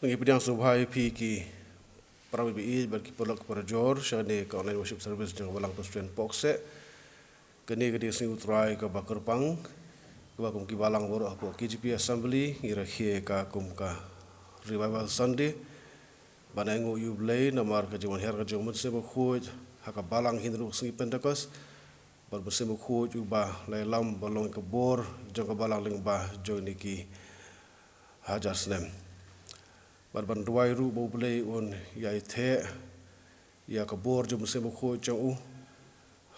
Pengipidang subhai ki para BI bagi polak para jor syane ka online worship service jang balang pasuen pokse kini ke sing utrai ka bakerpang ke bakum ki balang boro apo KGP assembly ngira khie ka kum ka revival sunday banangu yublei namar ka jaman her ka jaman se khoj haka balang hinru sing pentecost bar se khoj uba lailam balong ke bor jang ka balang ling ba join ki hajar snem barban duai ru bo play on ya the ya ka bor jom se ko chau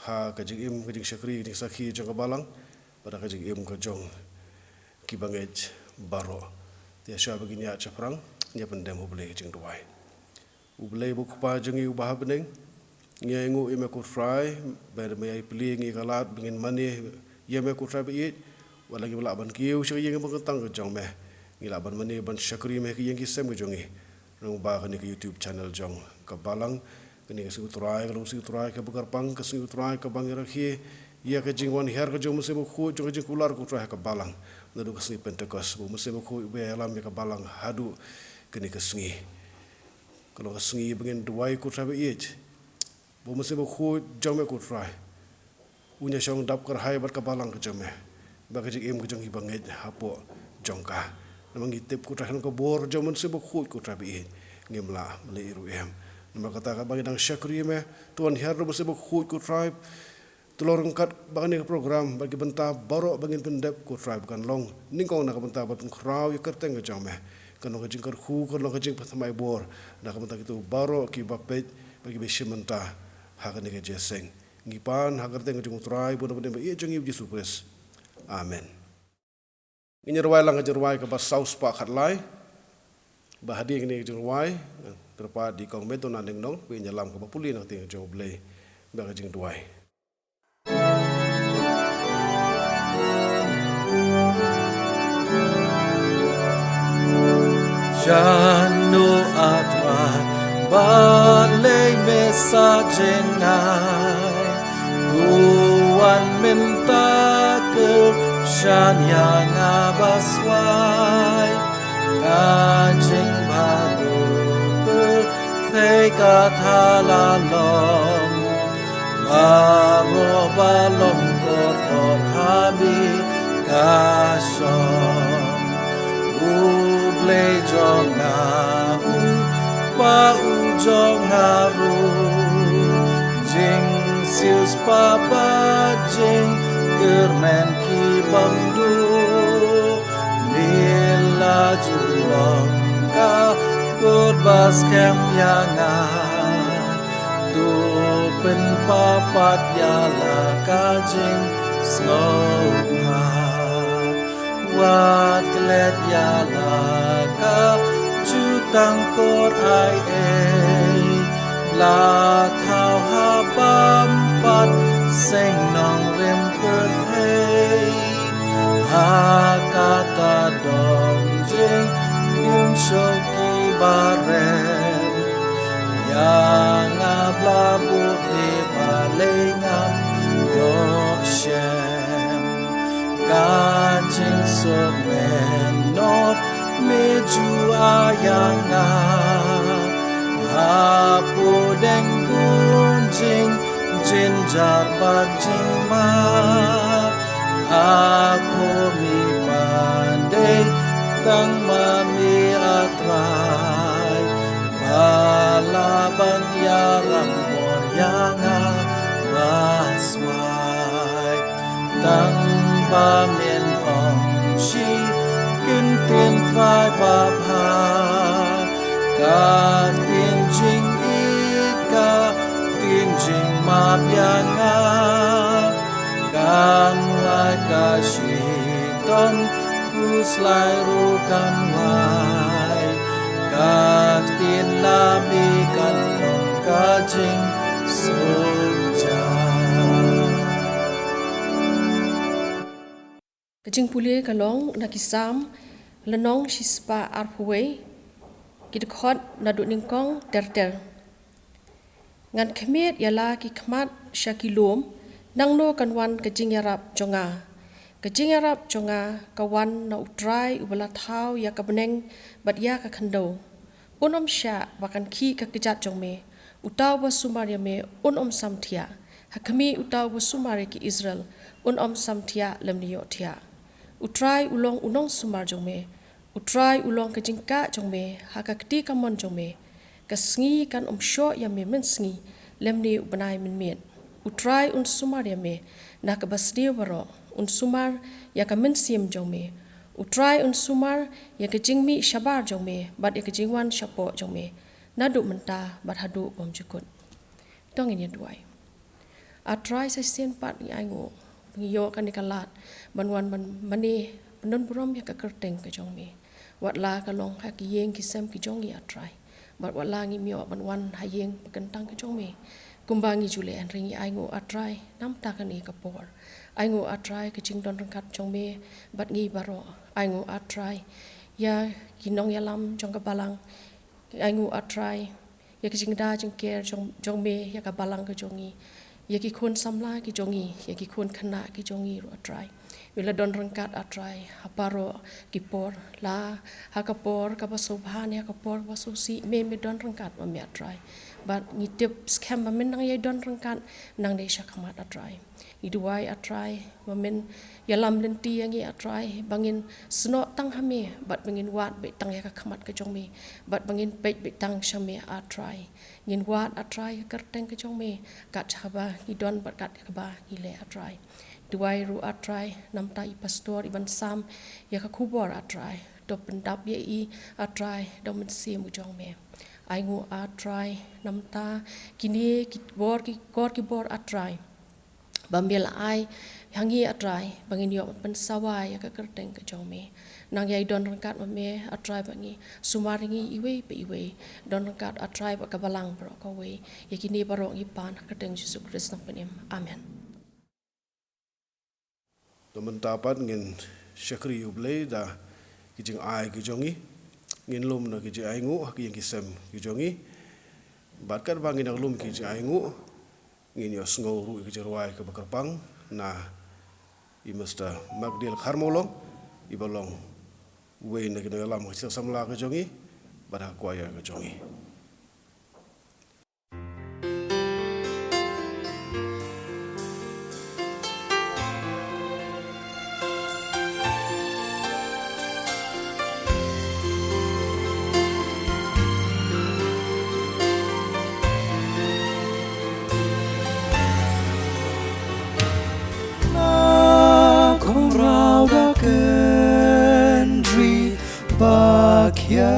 ha ka jing ka jing shakri ni sakhi jang balang pada ka jing ka jong ki bangej baro dia sha begini ya chaprang nya pendem bo play jing duai u play bo pa jing u ba bening nya ngu e me ko fry ber me ai pli ngi kalat bingin mani ye me ko fry bi wala gi bala ban kiu shi ye ngi tang ka jong me ngila ban mani ban shakri me ki yang ki sem jongi rong ba ni ki YouTube channel jong ka balang kini ka sutrai ka sutrai ka bakar pang ka sutrai ka bangira khi ya ka jingwan her ka jong se bo khu jong jing kular ku tra ka balang nadu ka sni pentecost bo se bo khu be alam ka balang hadu kini ka sngi kalau ka sngi bengin duai ku tra be ich bo se bo khu jong me ku tra unya shong dap kar hai bar ka balang ka jong me ba ka jing ka jong hi bangej hapo jong ka namang itip ko trahan ko bor jaman se bo khut ko trabi ngemla mele iru em nama kata ka bagi dang syakri me tuan her bo se bo khut ko tribe tulor ngkat bagi program bagi benta baro bagi pendep ko tribe kan long ningkong na ka benta bat kraw ya kerteng jang me kan ka jing kar khu kan ka jing pathamai bor na ka benta kitu baro ki bapet bagi be shimenta ha ka ni ke jeseng ngipan ha kerteng jing tribe bo na be jang Yesus Kristus amen. Ini ruai lang jerwai ke bas saus pak hatlai bahadi ini jerwai terpa di kong beton nandeng nong we nyalam ke bapuli nang ting jo blei ba jing duai Janu atra balai mesajengai tuan minta ke Shanya ngabaswai kajing baru bertheka thalalong baro balong kotor habi kasyong uble jonga pa ujong haru jing sius papa jing kermen ki bangdu nila julong ka kod bas kem yanga tu pen papat yala kajing snowha wat klet yala ka jutang kor ai la thao ha bam pat seng nong rem per hei ha kata dong jing in shoki barem yang abla buti balengam yoshem kajing somen not meju ayanga hapu deng gunjing jinjar bajing ma aku mi pandai tang mami atrai balaban yarang bon yanga baswai tang ba min ong shi kin tin trai ba pha ka tin jing ika tin jing ma pianga kan wai ka shi ton uslai ru kan wai ka tin la mi kan long ka jing soja kajing pule kalong nakisam lenong shispa arpuwe kidkhot nadu ningkong terter ngan khmet yala ki khmat shakilom nangno kanwan kajing yarap jonga kawan na utrai ubala thau ya kabneng bat ya ka khando sya bakan ki kekejat jong me, utaw ba sumar ya me samtia, hakami utaw ba sumar ki Israel, samtia lem niyo tia. Utrai ulong unong sumar jong me, utrai ulong kejingka jong me, hakakti kamon jong me, kasngi kan syo ya me mensngi, lem ni ubanay min. Utrai sumar ya me, na kabasdi waro, sumar ya ka mensim jong me, utrai sumar ya kejingmi syabar jong me, bat ya kejingwan syapo jong me, nadu menta bat hadu bom jukut. Tong ini duai. Atrai sa sen pat ni aingo, ngiyo kan dikalat, banwan mani pendon burom ya kekerteng ke jong me. Wat la kalong ha ki yeng ki sem ki jong ya atrai. Bat wat la ngi mio banwan ha yeng pekentang ke jong me. Kumbangi jule an ringi aingo atrai nam takani kapor. Aingo atrai ke jing don rengkat jong me bat ngi baro. Aingo atrai ya kinong ya lam jong kabalang. Aingo atrai ya ke jing da jing ker jong me ya kabalang ke jongi. Ya ki kun samla ki jongi, ya ki kun kena ki jongi ru atrai. Bila don rengkat atrai, haparo ki por la, hakapor kabasobhan ya kapor basusi me don rengkat ma me atrai. But ngitip scam mamin nang ya don rengkat nang de syakamat atrai. Iduai atrai mamin yalam lenti yang ya atrai bangin senok tang hame, but bangin wat be tang ya kamat ke jong me, but bangin pek be tang syame atrai. Ngin wat atrai kerteng ke jong me, kat haba idon bat kat haba ile atrai. Duai ru atrai nam tai pastor iban sam ya ka kubor atrai, do pendap ye I atrai do mensim jong me. Aingu atrai nam ta kini ki bor atrai. Bambil ai hangi atrai bangin yo pensawai ya ka kerteng ke jong me. Nang yai don rengkat me atrai bangi sumaringi iwe pe iwe don rengkat atrai ba kabalang bro ka we yakini barong ipan kerteng Yesus Kristus nang penim. Amen. Teman tapat ngin syakri ublay da kijing ai kijongi ngin lum na kijing aingu ki yang kisem kijongi batkan bangin ang lum kijing aingu ngin yo sngo ru kijirwai ke bakarpang na imasta magdil kharmolong ibalong we na kino lam kisam samla kijongi bada kwaya kijongi. Bakia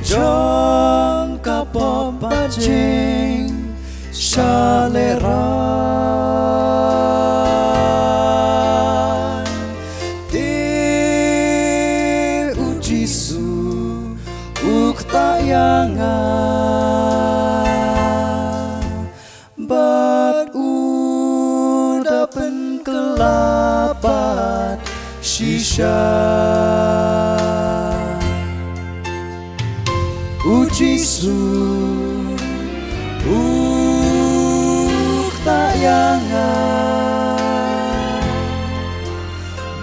Jong kapop bajing Shaleran Te ujisu uktayangan Bat udapen kelapat Shisha Ujisu uktayangan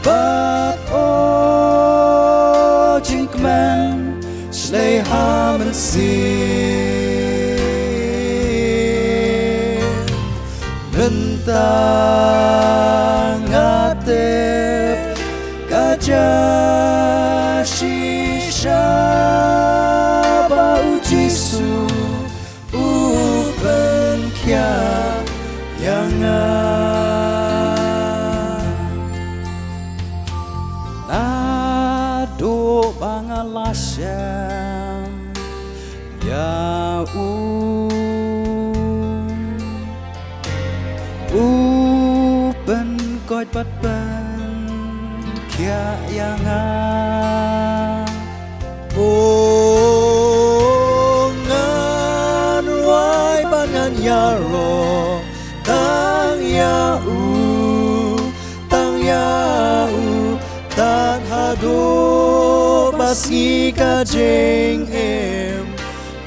But oh jinkman Sleha mensir Bentang atep Shisha bau jisu upen kia yang nado bangalasyam ya upen koi patpan Kia yang ngan wai bangan yaro tang yau tan hado basi kajeng em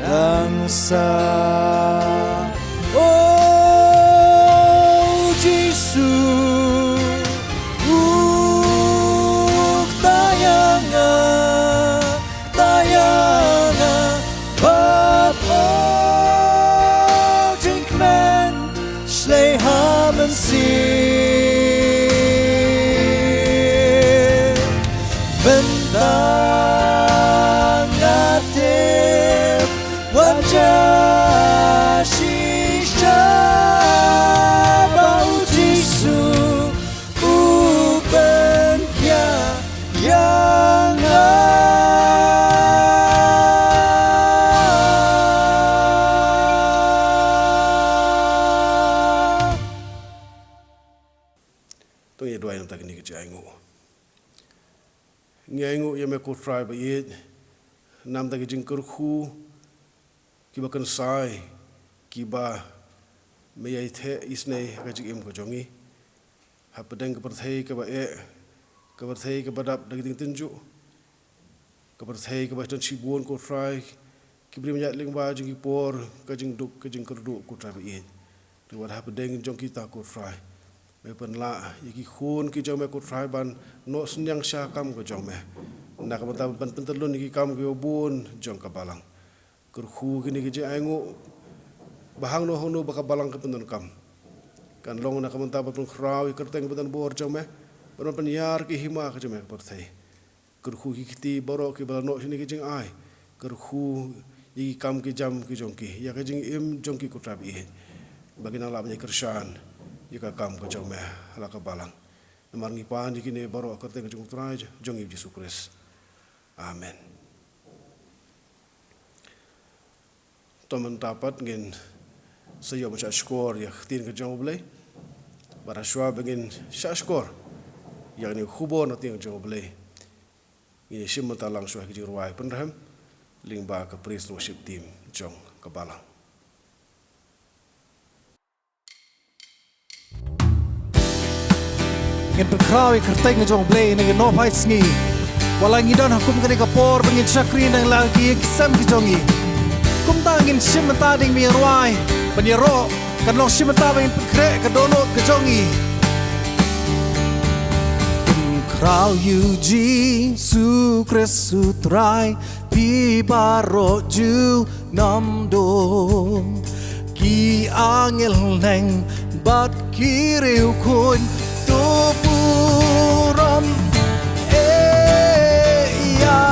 dangsa oh Jesus. 「mensin bentang atip wajah shisha bau jisu uben yang tu ye doa yang tak ni ke aingu ngiangu ye me ko try ba ye nam tak jingkur khu ki ba kan sai ki ba me ye the isne ka jing ko jongi ha pedang ke perthai ke ba ke perthai ke badap dak ding tinju ke perthai ke ba tan sibun ko try ki bri menyat ling ba jing por ka jing duk ka jing kerdu ko try ba ye de wa ha pedang jong kita ko try me pen la yiki khun ki jong me ko try ban no senyang sha kam ko jong me nak ba ban pentelun yiki kam ko bun jong ka balang kur khu kini ki je aingu bahang no hono baka balang ke penun kam kan long nak menta ba pun khrau kerteng betan bor jong me ban pen yar ki hima ka jong me perthai kur khu ki ti boro ki ba no sini ki jing ai kur khu yiki kam ki jam ki jong ki ya ka jing im jong ki ko try bi bagi nang la ba kershan jika kam ke jong meh ala ka balang namar ngi pan jiki ne baro ka te jong trai jong Yesus Kristus amen toman tapat ngin sayo macha skor ya tin ke jong blai bara shwa begin sha skor ya ni khubo na tin jong blai ni sim ta lang shwa ki ruai penram lingba ka praise worship team jong ka balang ngin pekrawi kerteng jong blay ngi no pai sngi wala ngi don hukum kani kapor bangin chakri nang lagi kisam ki jongi kum ta ngin sim ta ding mi ruai paniro kan long sim ta bangin pekre ka dono ka jongi krau yu ji su kresu trai pi baro ju nam do ki angel neng bat kiriu kun puram ya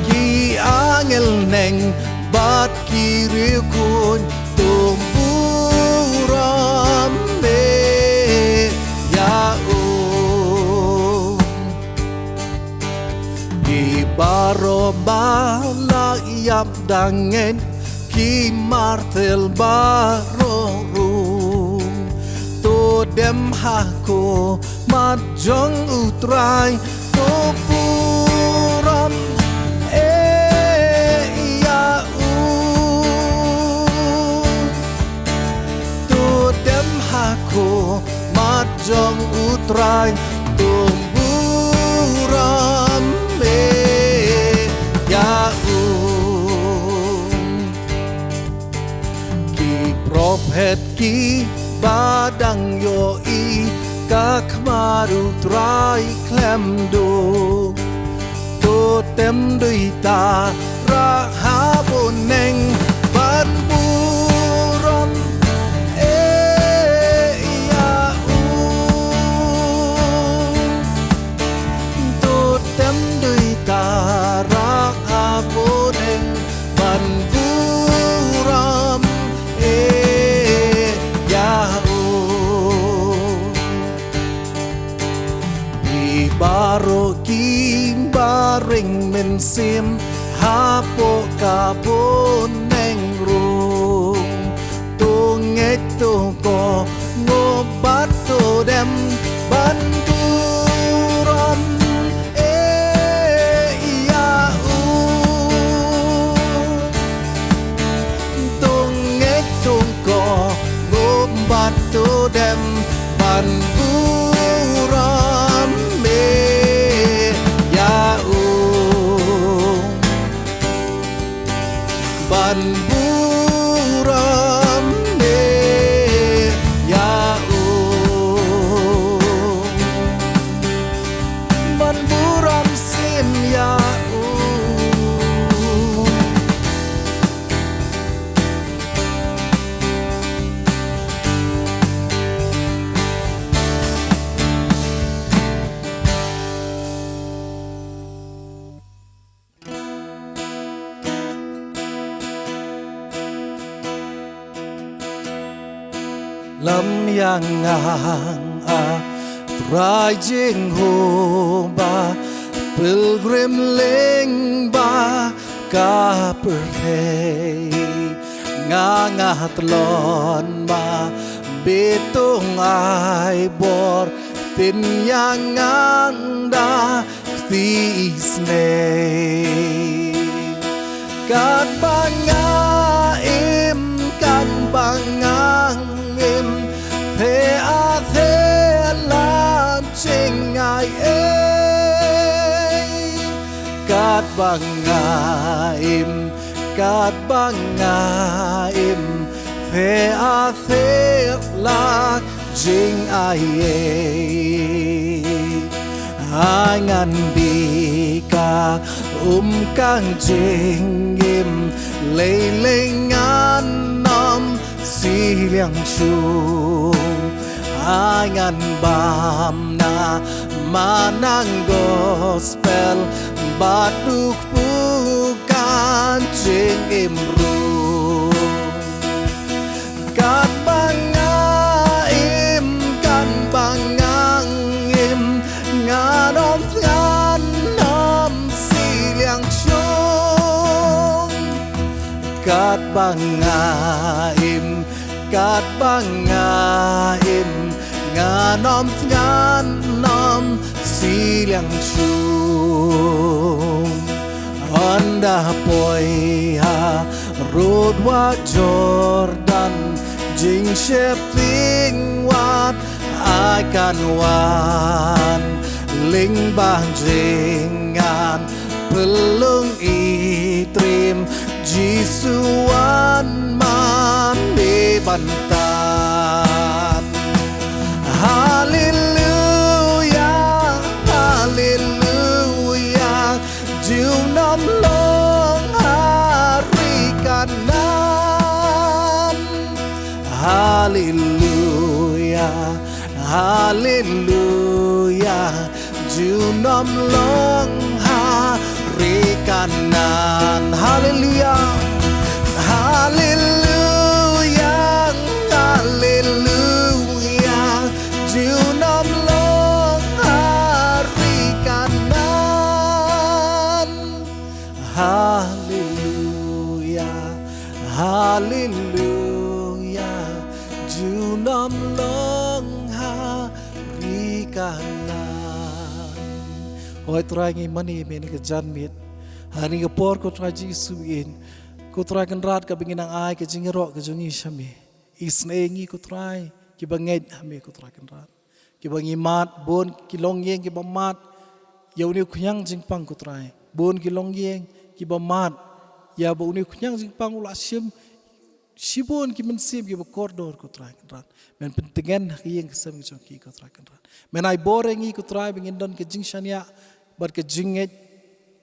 ki angel neng bat kiri kun tumpuram ya di baro bala yap dangen ki martel baro dem hako majong utrai to puram ya to dem hako majong utrai to puram ya ki prophet ki badang yo i kakmaru trai klem do to tem dui ta ra ha boneng ban buron ya to tem dui ta ra ha boneng ban buram baro kim baring mensim hapo kapo neng rung to ngek to ko ngobat to dem banturam ya to ngek to ko ngobat to dem banturam ban buram ya ban buram sim ya lâm yang ngang trai jing ho ba pilgrim ling ba ka perhei nga tlon ma betong ai bor tin yang anda tisne kat bangaim kat bangaim the a the lam ching ai kat bangaim the a the la jing ai ngan bi ka kang jing im lei ngan nam si liang chu ngan bam na manang gospel baduk bukan jing im ru kan bangaim ngadom ngan nam si liang chung kat bangaim nganom ngan nam si liang chung anda poi ha road wa Jordan jing sheping wat akan wan ling bang jingan pelung itrim jisuan man di bantan hallelujah hallelujah jiu nam long hari kanan hallelujah hallelujah jiu nam long hari kanan hallelujah hallelujah hallelujah jiu nam long hari kanan hallelujah hallelujah jiu nam long hari kanan hoi trai ngi mani men ke jan mit hani ke por ko trai ji suin ko trai kan rat ka bingin ang ai ke jingero ke jungi shami isne ngi ko trai ki banget hame ko trai kan rat ki bangi mat bon ki long yeng ki bamat yau ni khyang jing pang ko trai bon ki long yeng ki bamat ya bo ni khyang jing pang ula sim sibon ki men sim ki kordor ko trai kan rat men pentengen ki yeng kesem ki jong ki ko trai kan rat men ai borengi ko trai bingin don ke jing shania bat ke jinget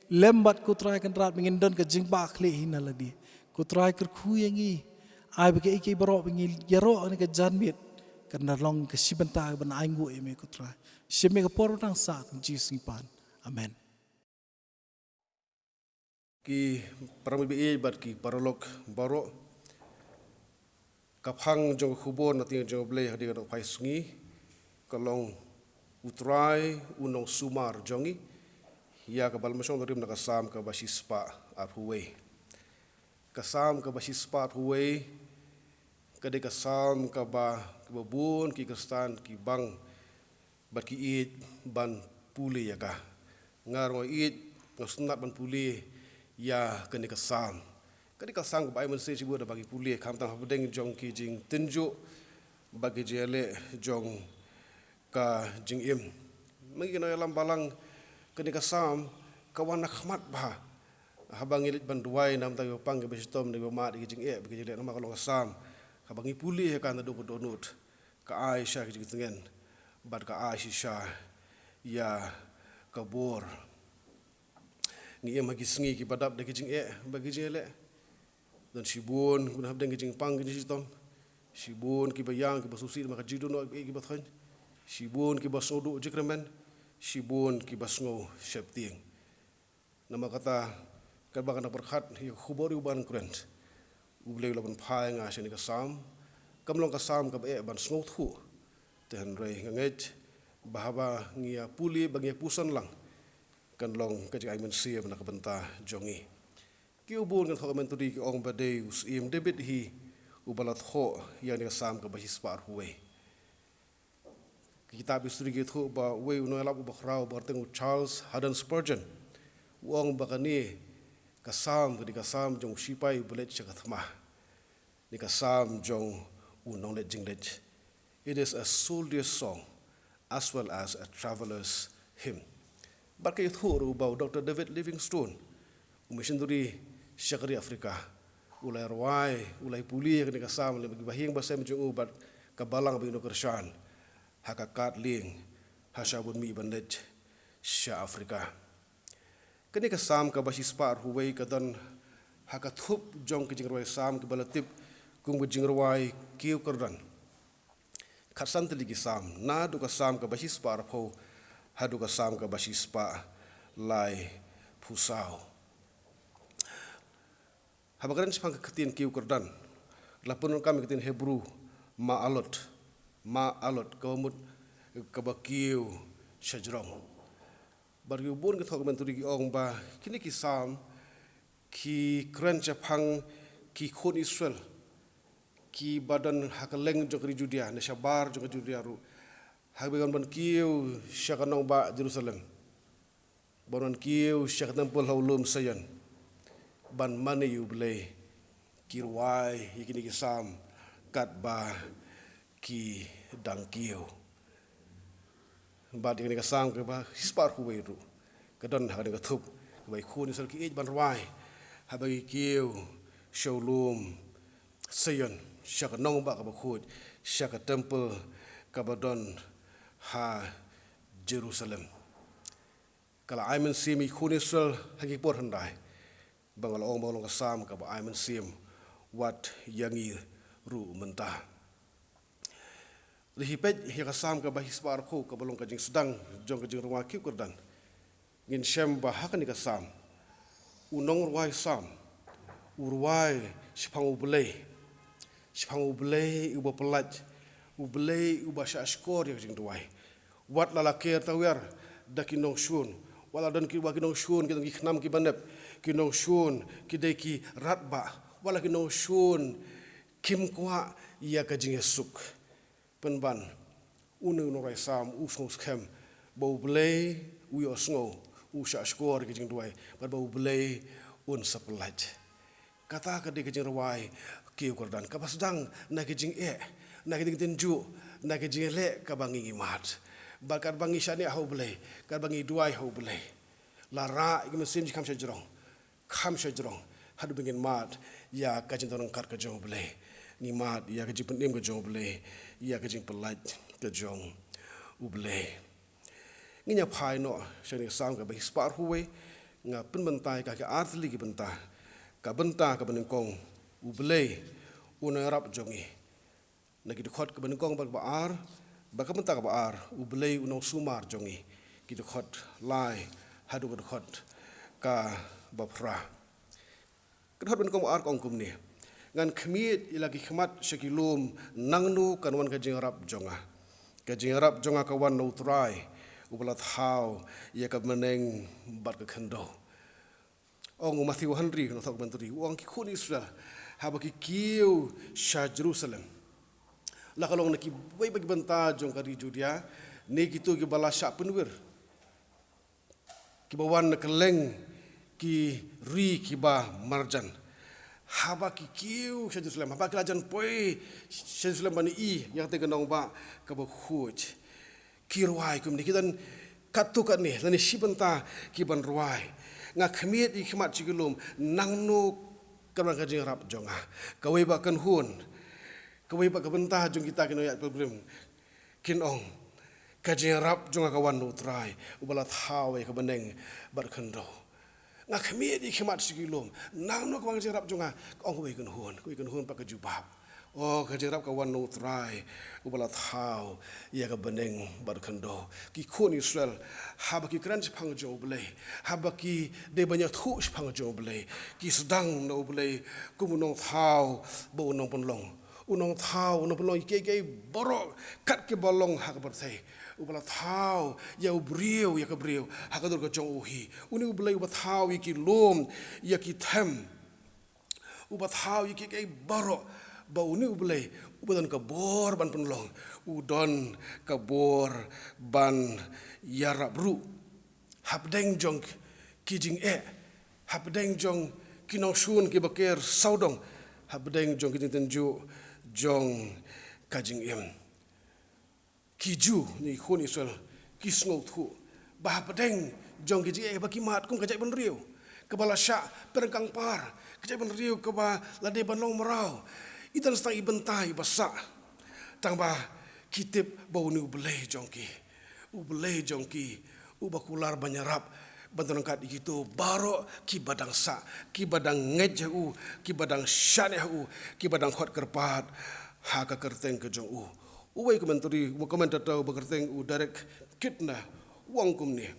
lembat ko trai kan rat bingin don ke jing ba khle hina lagi ko trai ker khu yengi ai be ke iki baro bingil yaro ni ke janmit kan long ke sibenta ban ai ngu eme ko trai shime ke por tang sa jising pan amen ki paramibi bat ki paralok baro kaphang jong khubon nating jong ble hadi ka phai sungi kalong utrai unong sumar jongi ya ka balmasong rim na kasam ka basispa aphuwe kasam ka basispa aphuwe kade kasam ka ba bun ki kristan ki bang bat ki it ban puli ya ka ngarwa it ngasnat ban puli ya kani kasam kadi kasam ka bai man se chibu da bagi puli kham tang habdeng jong ki jing tinju bagi jele jong ka jing im magi na lam balang kani kasam kawan khmat ba habang ilit banduai nam tayo pang ke bestom de ma de jing e bagi jele nama kalong kasam kabangi puli he kan do donut ka aisha ki jing tengen bad ka aisha ya kabor ni em magi sngi ki badap de jing e bagi jele dan sibun kun habdeng ki jing pang ki sistom sibun ki bayang ki basusi maka jidu no ki bathan sibun ki basodu jikremen sibun ki basngo septing nama kata kalbang na perkhat hi khubori uban kurent ublei laban phai nga sheni ka sam kamlong kasam ka ban sngo thu ten rei nganget bahaba ngia puli bangia pusan lang kan long ka jai men sia na kabanta jongi ki ubun kan thomen turi ki ong bade us im debit hi ubalat kho yani kasam ka bahis par huwe kitab istri ki thu ba we no lab ba khrau ba teng Charles Haddon Spurgeon uong bakani kasam di kasam jong sipai bulet chakathma ni kasam jong unong le jinglet. It is a soldier's song as well as a traveler's hymn. Barkai thuru ba Dr. David Livingstone missionary syakari Afrika ulai rawai ulai puli ni kasam le bagi bahing ba sem jong ubat kabalang bi no kershan hakakat ling hasabun mi bandet sya Afrika. Kini kasam ka basi spar huwei kadan hakathup jong kijingrawai sam ke balatip kung bijingrawai kiu kerdan. Khasan teli sam na du kasam ka basi spar pho hadu kasam ka basi spa lai pusau. Habagaran sepang ketin kiu kerdan. Lapun kami ketin Hebrew ma'alot kawamut kabakiu syajrong. Bagi ubun ke thok menturi ki ong ba kini ki sam ki kren chapang ki khon Israel ki badan hakaleng jokri Judea ne shabar jokri Judea ru habegan ban kiu syakanong ba Jerusalem baron kiu syak temple haulum sayan ban mane yu ble kirwai kini ki sam kat ba ki dang kiu bad ini kasam ke ba hispar huwe ru kadon ha dengan thup bai khun sel ki ban rai ha bai kiu showroom sayon syak nong ba ka ba khut syak temple ka badon ha Jerusalem kala aimen sim i khun sel ha ki por handai bangal ong bolong kasam ka ba aimen sim wat yangi ru mentah Lihipet hia kasam ka bahis par ko ka balong kajing sedang jong kajing ruwa kiu kerdan ngin shem ba hakan ni kasam unong ruwai sam urwai sipang ublei uba pelat ublei uba syashkor ya kajing ruwai wat lalakir tawer dakinong shun wala dan ki wakinong shun ki khnam ki banep kinong shun ki dei ki ratba wala kinong shun kim kwa ya kajing suk penban unu no rai sam u song skem bo blei u yo sngo u sha skor ke jing duai bar bo blei un saplat kata ka de ke jing rawai kiu kordan ka basdang na ke jing na ke jing ju na ke jing le ka bangi mat bakar bangi shani ho blei ka bangi duai ho blei la ra ke mesin kam sha jrong hadu bengin mat ya ka jing torong kar ka jong blei ni mat ya ke jing penim ke jong blei ya ke jing pelat ke jong ublei nginya phai no shani sam ka bai spar huwe nga pen bentai ka artli ki benta ka benengkong ublei una rap jongi nagi dekhot ka benengkong ba baar ba ka benta ka baar ublei unong sumar jongi ki dekhot lai hadu ka dekhot ka bapra kedhot benengkong baar kong kum ni ngan khmit ilagi khmat shakilum nangnu kanwan ka jingrap jonga ka wan no try ubalat how ya ka meneng bat ka khendo ong Matthew Henry no thok menturi ong ki khun Israel habaki kiu sha Jerusalem la kalong naki bai bagi banta jong ka Judea ne gitu ki bala sha penwir ki bawan keleng ki ri ki ba marjan haba ki kiu Jerusalem haba kelajan poi Jerusalem bani i yang te genong ba ka ba khuj ki ruai kum ni kidan katu kan ni lani sibenta ki ban ruai nga khmiet i khmat chigulum nangno kamang ka jing rap jonga ka wei ba kan hun ka wei ba ka benta jong kita kino ya problem kin ong ka jing rap jonga ka wan no trai ubalat hawe ka beneng bar khando nga khmiet i khmat sigilom nang no kwang jerap jonga ong ko ikun hun pa ka jubab o ka jerap ka wan no try ubalat how ya ka beneng bar khando ki khon Israel habaki kran phang jo ble habaki de banya thu phang jo ble ki sedang no ble kumunong how bo nong pon long unong thau unong pelong ke borok kat ke bolong hak berthai ubala thau ya ubriu ya kebriu hak dur ke jong uhi uni ublai uba thau iki lom ya ki them uba thau iki ke borok ba uni ublai ubadan ke bor ban penlong udon ke bor ban yarabru habdeng jong kijing habdeng jong kinong shun ki baker saudong habdeng jong kijing tenju jong kajing kiju ni khun Israel kisno thu bah pedeng jong kijing baki mat kum kajai ban riu kebala sya perengkang par kajai ban riu keba lade banong merau itan stang ibentai basa tang bah kitip bau ni ubelai jongki ubakular banyarap bantuan kat itu baro ki badang sa ki badang ngejau ki badang syanehu ki badang khot kerpat ha ka kerteng ke jong uwai komentari wa komentator bekerteng direct kitna wangkum ni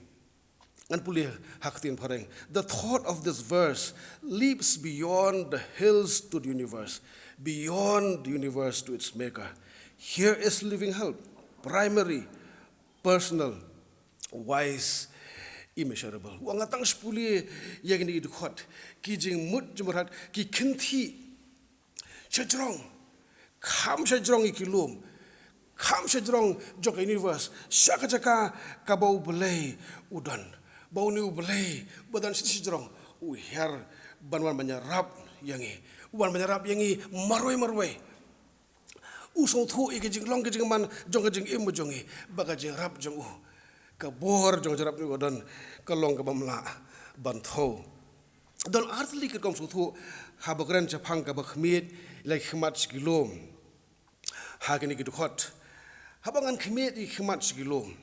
ngan pulih haktin pareng the thought of this verse leaps beyond the hills to the universe to its maker. Here is living help, primary, personal, wise, immeasurable. Wang atang sepuli yang ini idukot, kijing mut jemarat, ki kenti, sejrong, kam sejrong ikilum, kam sejrong jok universe, syaka jaka kabau belai udan, bau ni belai badan sejrong, uher banwan menyerap yangi, wan menyerap yangi marwai. Usong thu ikijing long kijing man jong kijing imu jongi, baga jing rap jong kabor jong jarap ni wadan kalong kabamla bantho don artli ke kom suthu habakran chapang ka bakhmit lai khmat skilom hagini ki dukhot habangan khmit i khmat skilom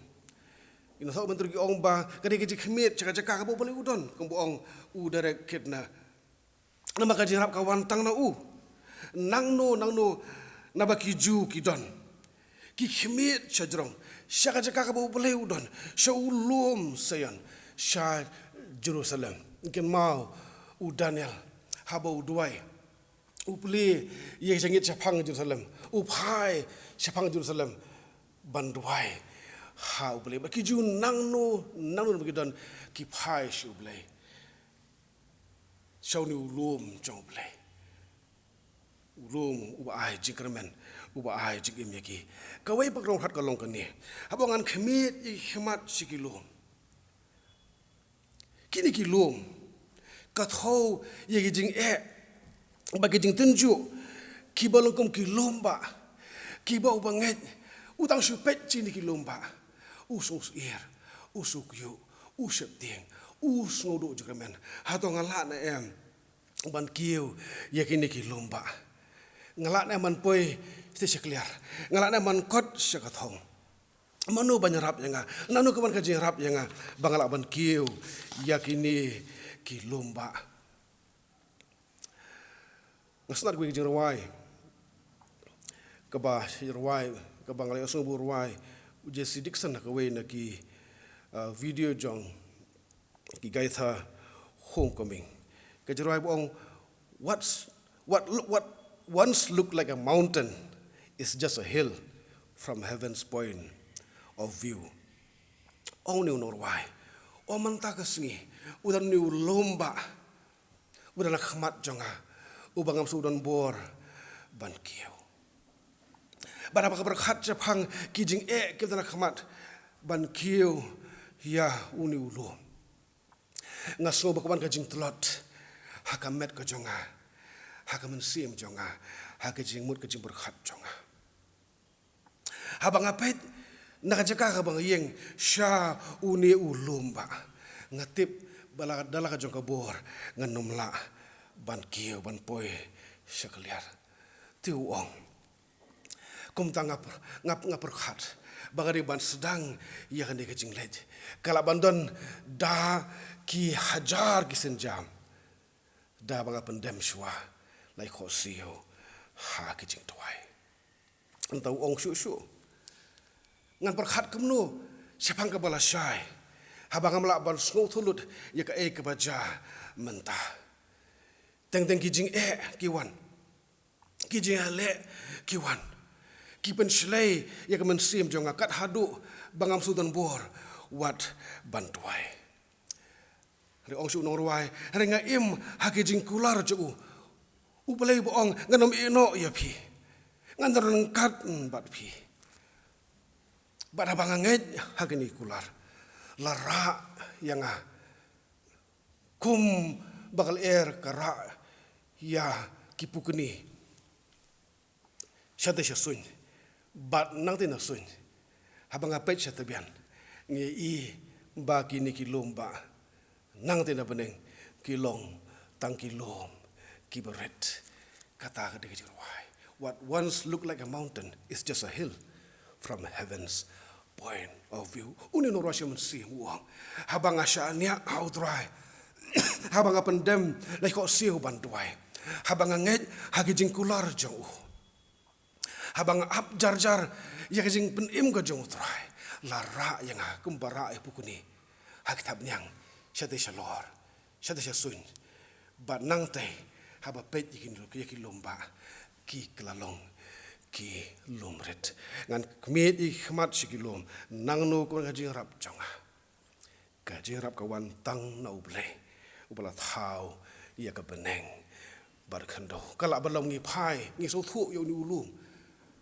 ina tho bentur ki ong ba kadi ki khmit chaka chaka ka bo bali udon kom ong u dare kitna nama ka jing rap ka wantang na nangno nabaki ju kidon ki khmit chajrong syaka jaka ka bo bali udon shaulum sayan sha Jerusalem ken mau u Daniel haba u duai u pli ye jangit chapang Jerusalem u phai chapang Jerusalem banduai ha u pli ki ju nangno bagi ki phai shu blai shau ni ulum jong blai ulum u ai jikramen u ai jigim yaki kawai pakrong khat kalong kan ni habongan khmit i khmat sikilum kini kilum kathau ye jing bagi jing tenju ki balongkom kilum ba ki bau banget utang supet cini kilum ba usung ir usuk yu usep tieng usnodo jekamen hatong ngala na ban kiu ye kini kilum ba ngala na man poi sti sekliar ngala na man kot sekathong manu banyarap yang nanu kaman kajing rap yang bangala ban kiu yakini ki lomba ngasnar gue jirwai kaba jirwai kabangala asung burwai uje sidik sana kawe na ki video jong ki gaitha homecoming ka jirwai bong what once looked like a mountain is just a hill from heaven's point of view. Ong niu norwai. O manta kesengi. Udan niu lomba. Udan khmat jonga. Ubangam sudan bor ban kieu. Barapa berkhat japang kijing kita nak khmat ban kieu ya uni ulu. Ngaso bakaban kajing telot. Hakamet ke jonga. Hakamen sim jonga. Hakajing mut kajing berkhat jonga. Habang apet nakajaka ka bang yeng sya uni ulumba ngatip bala dala ka jong kabor nganumla ban kieu ban poi syakliar tiu ong kum tangap ngap khat bagari ban sedang ya kan dikajing lej kala bandon da ki hajar ki senjam da banga pendem shwa lai khosio ha kijing tuai entau ong shu ngan perkhat kemno siapang ke bala syai habang amla ban snow thulut ya ka ke baja mentah teng kijing kiwan ki jale ki wan ki pen shlei ya ka men sim jonga kat hadu bangam sudan bor wat bantuai re ong su nong ruai re nga im haki jing kular ju upalei boong nganom ino ya pi ngandaron kat bat pi bat abanganget hakini kular lara yang kum bakal kara ya kipukuni syada syasuny bat nang tina suny habang apet syatabian ngi i ba kini kilomba nang tina beneng kilong tang kilom kiberet kata ka why what once looked like a mountain is just a hill from heaven's point of view. Uni no rasya mensi muang. Habang asyanya outrai. Habang pendem lai ko siu bantuai. Habang nget hagi jingkular jauh. Habang ap jar ya jing penim ko jauh trai. Lara yang kumbara pukuni. Hak tab nyang syate shalor. Syate syasuny. Bat nang teh haba pet yakin lomba ki kelalong ki lumret ngan kmet I khmat sikilom nang no ko gajing rap jonga gajing rap kawan tang na uble ubala thau ya ka beneng bar khando kala balom ngi phai ngi so thu yo ni ulum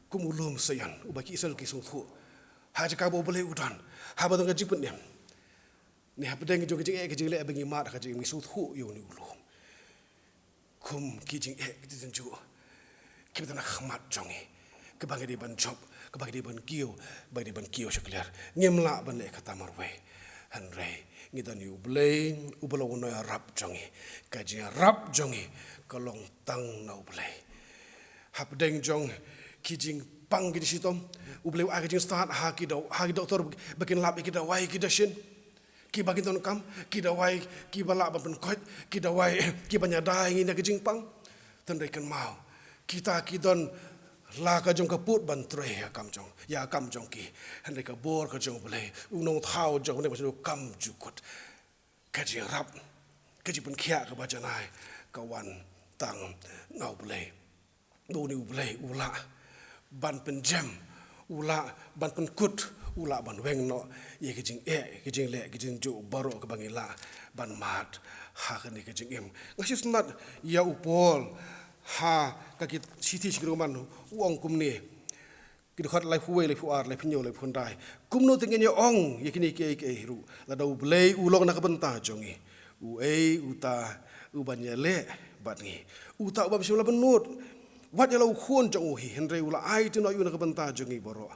kum ulum sayan ubaki sel ki so thu ha ja ka bo bole udan ha ba gajing penem ni ha pedeng jo gajing le bengi mat gajing ngi so thu yo ni ulum kum ki jing ki tin ju ki ta na khmat jongi kebagai di ban job, kebagai di ban kio sekaliar. Ngemla ban le kata marwe. Hanre ngidan yu blay ubalo no rap jongi. Kaji rap jongi kolong tang na ublay. Hap deng jong kijing pang gidi sitom ublay ag jing start ha doktor bakin lab ki da wai ki da shin. Ki bagin ton kam ki da wai ki bala ban pen kot ki da wai ki banyada ngin ki jing pang. Tandai kan mau. Kita kidon la ka jong ka put ban tre ya kam jong ki hande ka bor ka jong bole unong thau jong ne ba kam jukut ka ji rap ka ji pun khia ka ba janai ka wan tang ngau bole do ni bole ula ban pen jam ula ban pen kut ula ban weng no ye ki jing le ki jing ju baro ka bangila ban mat ha ka ni ka jing em ngasis nat ya upol ha kakit siti sikroman uang kumni kita khat lai fuwe lai fuar lai pinyo lai phundai kumno tingen yo ong yakini ke ru la dau blei ulong na kabenta jongi u uta u banyele batngi uta ba bisula benut wat ya lau khon jong hi henre ula ai tino yu na kabenta jongi boro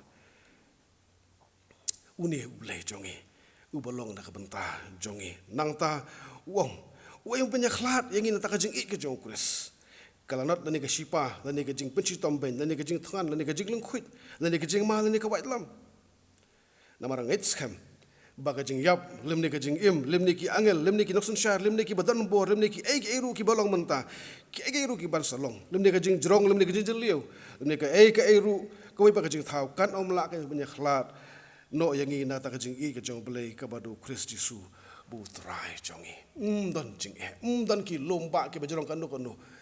uni blei jongi u bolong na kabenta jongi nangta uang yang punya khlat yang ini tak jeng ik ke jong kris kalanat lani ka sipa lani ka jing penci tomben lani ka jing thangan lani ka jing lengkhuit lani ka jing ma lani ka wait lam namarang its kham baga jing yap limni ka jing im limni ki angel limni ki noksun shar limni ki badan bor limni ki eru ki balong menta ki eru ki ban salong limni ka jing jrong limni ka jing jeliu limni ka eru ko wi baga jing thau kan omla ka punya khlat no yang ina ta ka jing I ka jong blei ka badu Christ Jesu bu trai jongi dan jing dan ki lomba ki bajrong kan no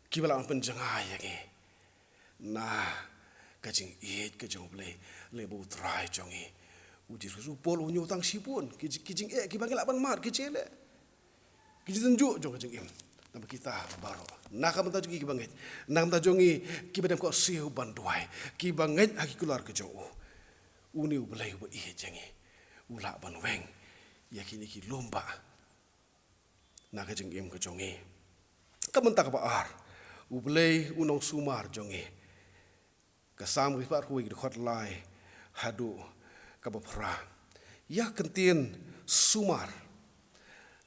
kibala ang penjangay yang nah kajing it kajong play lebu try jongi uji su pol unyu tang sipun kijing kibang laban mar kicele kijing tunjuk jong kajing im nama kita baro nak menta jongi kibangit nak menta jongi kibadam ko siu banduai kibangit haki keluar ke jong uni ublai bu I jangi ula ban weng yakini ki lomba nak kajing im ke jongi kamenta ka ar ublei unong sumar jongi kasam ki par kuwi khot lai hadu ka bapra ya kentien sumar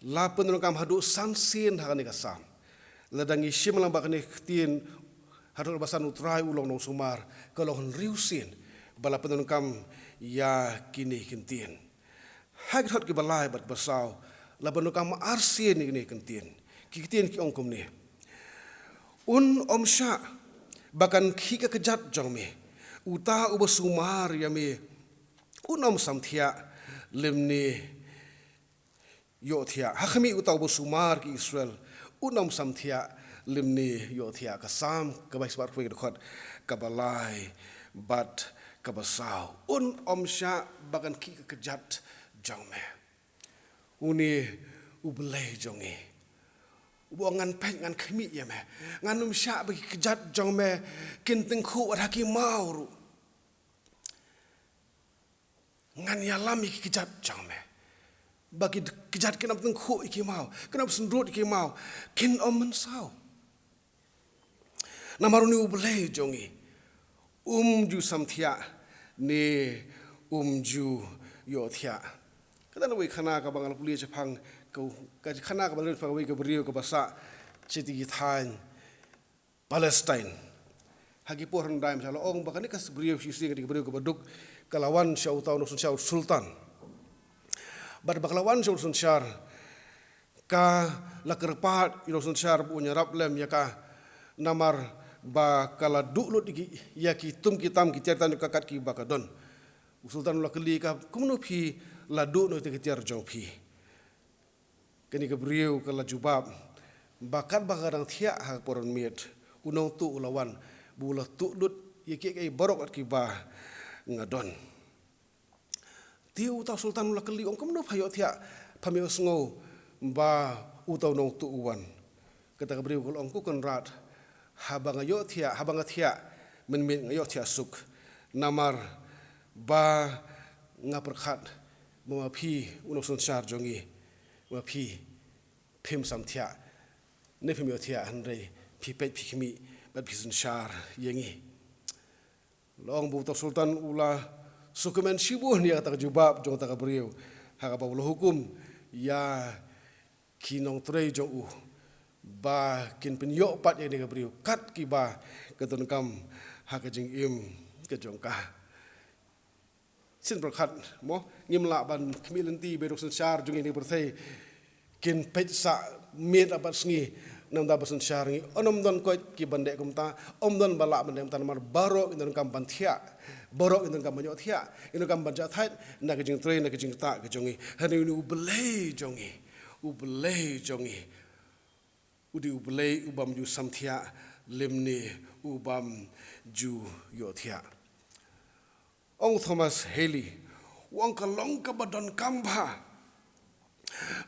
la penung kam hadu sansin hakani kasam ladangi shim lang bakani kentien hadu basan utrai ulong nong sumar kalong riusin bala penung kam ya kini kentien hak hot ki balai bat basau la penung kam arsin ni kentien ki ongkom ni om sya bahkan kika kejat jong me uta uba sumar ya me om samthia lemni yo thia hakmi uta uba sumar ki Israel om samthia limni yo thia ka sam ka bai sbar khoi khot ka balai bat ka basau om sha bagan ki ka kejat jong me uni ublei jongi ngan pen ngan khmi ya me ngan sha bagi kejat jong me kin teng khu at haki mau ngan ya lami kejat jong me bagi kejat kenap teng khu iki mau kenap sendrut iki mau kin om mensau namaruni ublei jongi ju samthia ni ju yo thia kada na wei khana ka bangal puli chapang ka khana ka bangal wei ka brio ka basa chiti gi thain Palestine hagi por handai misal ong bakani ka brio si sing di brio ka baduk kalawan syau tau no syau sultan bad baklawan syau sunsyar ka lakerpat ino sunsyar punya rablem ya ka namar ba kala dulut ya ki tum kitam ki cerita ka kat ki bakadon sultan la keli ka kumno phi la du no te cer jong phi keni ka briu kala jubab bakat bagadang thia ha poron miet unong tu ulawan bula tu lut ye ki borok at ki ba ngadon tiu ta sultan la keli ong kumno phayo thia phamio sngo ba utau nong tu uwan kata ka briu kol ong ku kon rat habang thia men ngayo thia suk namar ba ngaperkhat ma phi unok sonsar jongi ma phi phim sam thia ne phim yo thia hanrei phi pet phi khmi bat phi sonsar yengi long bu to sultan ula sukumen shibu ni kata jubab jong ta kabriu ha ka bawlo hukum ya kinong trei jong u ba kin pen yo pat ye ne kabriu kat ki ba katon kam ha ka jing im ka jong ka sin berkat mo ngimla ban khmilenti berok sensar jungi ni berthai kin petsa met abat sngi nam da basun syar ngi onom don ko ki bande kumta om don bala bande tan mar baro indon kam banthia baro indon kam banyo thia indon kam banja thai na ka jing train na ka jing ta ka jongi hani ni ublei jongi udi ublei ubam ju samthia limni ubam ju yo thia Ong Thomas Haley, wang kalong ka badon kamba,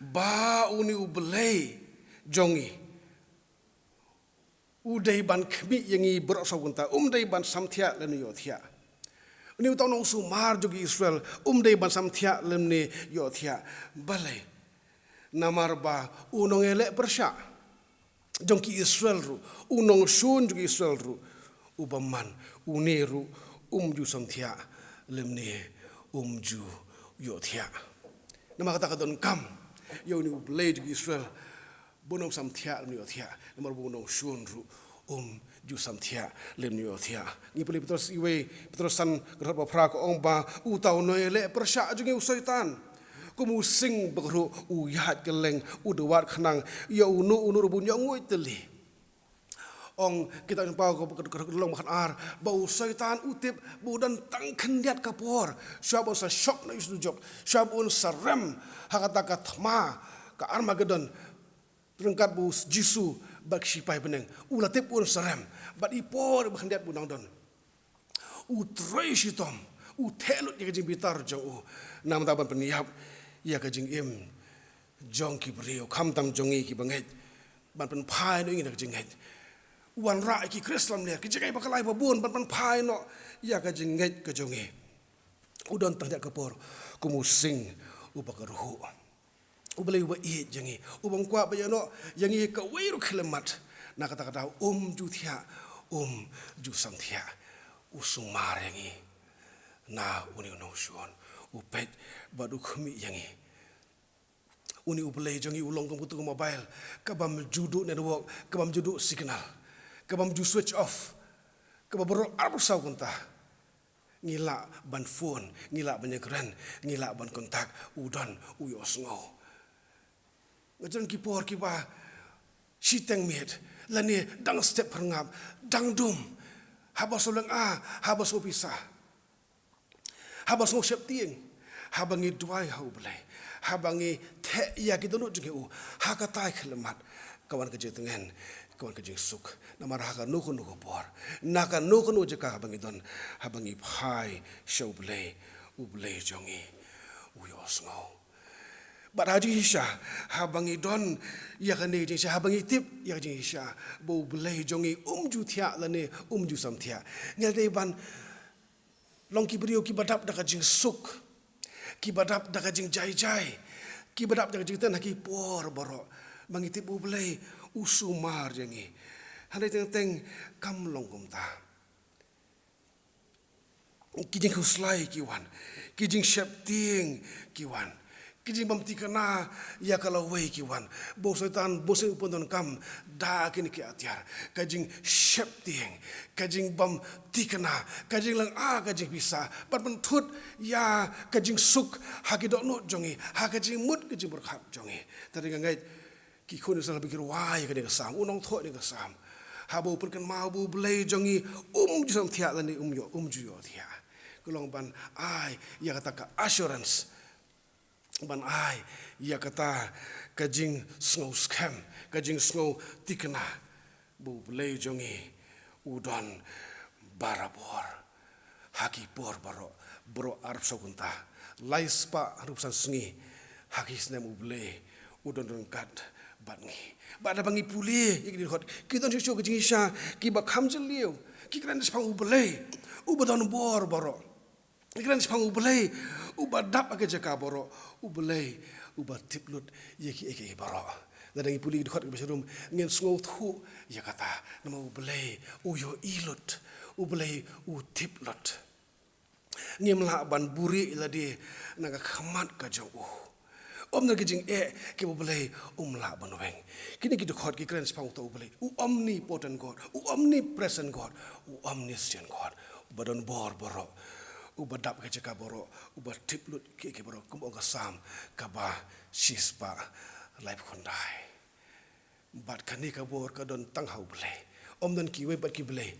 ba uni ublei jongi, udai ban kmi yangi berasawunta, ban samthia leni yothia. Uni utau nong sumar jogi Israel, dai ban samthia leni yothia, balai namar ba unong elek persya, jongki Israel ru, unong sun jogi Israel ru, ubaman uniru ju samthia. Lemni ju yothia nama kata kadon kam yo ni ublei di Israel bonong samthia lemni yothia namar bonong shunru ju samthia lemni yothia ni puli petros iwe petrosan gerap pra ko ong ba utau noele persya jungi usaitan kumu sing bagro uyat keleng udawat khanang ya unu rubun ya ngoi teli ong kita jumpa ko long makan ar bau syaitan utip budan tangken diat kapor syabon sa shock na isu jok syabon sa rem hakata ka thma ka armageddon terengkat bu jisu bak sipai beneng ulatip un sa rem bat ipor bakhan diat bunang don utrei sitom utelut ya kajing bitar jong nam taban peniap ya kajing im jong ki brio kham tam jongi ki banget ban pen phai no ngi na kajing het wan ra ki krislam ne ki jagai bakalai babun ban phai no ya ka jinget ka jongi udon tang ka por kumusing ubakaruhu ubelai uba i jangi ubang kwa ba no yangi ka weiru khlemat na kata kata ju thia ju sam thia usumar yangi na uni no shon upet badu khumi yangi uni ubelai jangi ulong komputer mobile kabam judu network kabam judu signal kabam ju switch off kabam bro arbusau kunta ngila ban phone ngila ban ekran ngila ban kontak udon uyosngo ngajon ki por ki ba siteng met lani dang step perngap dang dum habas ulang habas opisa habas ngo sep tieng habangi duai hau belai habangi te ya ki donu jungi hakatai khlemat kawan kerja tengen kawan kajing suk namar haka nuku por naka nuku jeka habangi don habangi phai show blay ublay jongi uyos ngau but haji hisha habangi don ya kane jing sha habangi tip ya jing hisha bo blay jongi ju thia lane ju sam thia ngel dei ban long ki brio ki badap da kajing suk ki badap da kajing jai ki badap da kajing tan ki por boro bangi tip ublay usumar jangi handai teng kam long kum ta kijing huslai kiwan kijing shapting kiwan kijing bamti kana ya kalau wei kiwan bo setan bo se upon kam da kini ki atyar kajing shapting kajing bam tikana kajing lang kajing bisa pat mentut ya kajing suk hakidok no jongi hakajing mut kajing berkhat jongi tadi ngai ki khun sal pikir wai ka de sam unong tho de ka sam habo pun kan mau bu blai jongi ju sam thia lani yo ju yo thia kulong ban ai ya kata ka assurance ban ai ya kata kajing snow scam kajing snow tikna bu blai jongi udon barabor haki por bro arab sokunta laispa rupsan sngi haki snem ublai udon kat bangi bada bangi puli ikdi hot kita show ke jingisha ki ba khamjel liu ki kran spang ubelai ubadon bor boro ki kran spang ubelai ubadap age jaka boro ubelai ubatiplut yeki eke boro nadangi puli hot ke besrum ngin sngo thu ya kata nama ubelai uyo ilut ubelai utiplot ngimla ban buri iladi naga khamat ka jau na kijing ki boleh umla banweng kini kita khot ki kren spang to boleh omnipotent god omnipresent god omniscient god badon bor boro badap ke jaka boro batiplut ki boro kumbong kasam kaba shispa life khondai bat khani ka bor ka don tang hau boleh omdan ki we bat ki boleh